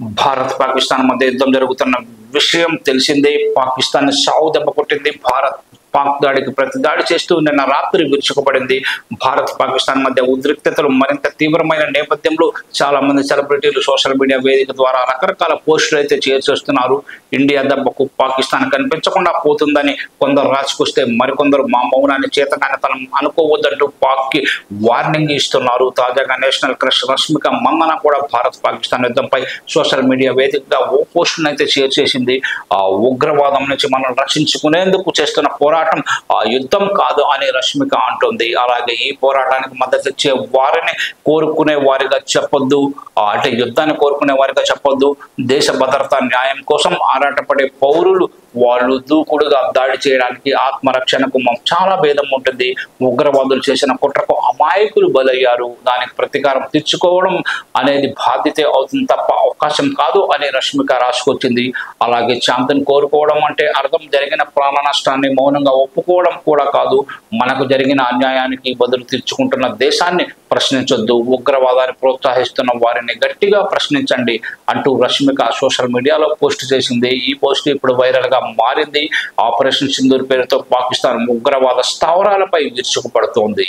భారత్ పాకిస్తాన్ మధ్య యుద్ధం జరుగుతున్న విషయం తెలిసిందే. పాకిస్తాన్ సావు దెబ్బ కొట్టింది. భారత్ పాక్ దాడికి ప్రతి దాడి చేస్తూ నిన్న రాత్రి విరుచుకుపడింది. భారత్ పాకిస్తాన్ మధ్య ఉద్రిక్తతలు మరింత తీవ్రమైన నేపథ్యంలో చాలా మంది సెలబ్రిటీలు సోషల్ మీడియా వేదిక ద్వారా రకరకాల పోస్టులు అయితే చేస్తున్నారు. ఇండియా దెబ్బకు పాకిస్తాన్ కనిపించకుండా పోతుందని కొందరు రాసుకొస్తే మరికొందరు మా మౌనాన్ని చేతకానితనం అనుకోవద్దంటూ పాక్ కి వార్నింగ్ ఇస్తున్నారు. తాజాగా నేషనల్ క్రష్ రష్మిక మందన కూడా భారత్ పాకిస్తాన్ యుద్ధంపై సోషల్ మీడియా వేదికగా ఓ పోస్టును అయితే షేర్ చేసింది. ఆ ఉగ్రవాదం నుంచి మనం రక్షించుకునేందుకు చేస్తున్న పోరాటం ఆ యుద్ధం కాదు అని రష్మిక అంటుంది. అలాగే ఈ పోరాటానికి మద్దతు ఇచ్చే వారిని కోరుకునే వారిగా చెప్పొద్దు, అంటే యుద్ధాన్ని కోరుకునే వారిగా చెప్పొద్దు. దేశ భద్రత న్యాయం కోసం ఆరాటపడే పౌరులు వాళ్ళు దూకుడుగా దాడి చేయడానికి ఆత్మరక్షణకు చాలా భేదం ఉంటుంది. ఉగ్రవాదులు చేసిన కుట్రకు అమాయకులు బలయ్యారు. దానికి ప్రతీకారం తెచ్చుకోవడం అనేది బాధ్యతే అవుతుంది తప్ప అవకాశం కాదు అని రష్మిక రాసుకొచ్చింది. అలాగే శాంతిని కోరుకోవడం అంటే అర్థం జరిగిన ప్రాణ నష్టాన్ని మౌనంగా ఒప్పుకోవడం కూడా కాదు. మనకు జరిగిన అన్యాయానికి బదులు తీర్చుకుంటున్న దేశాన్ని ప్రశ్నించొద్దు, ఉగ్రవాదాన్ని ప్రోత్సహిస్తున్న వారిని గట్టిగా ప్రశ్నించండి అంటూ రష్మిక సోషల్ మీడియాలో పోస్ట్ చేసింది. ఈ పోస్ట్ ఇప్పుడు వైరల్ గా మారింది. ఆపరేషన్ సింధూర్ పేరుతో పాకిస్తాన్ ఉగ్రవాద స్థావరాలపై విరుచుకుపడుతోంది.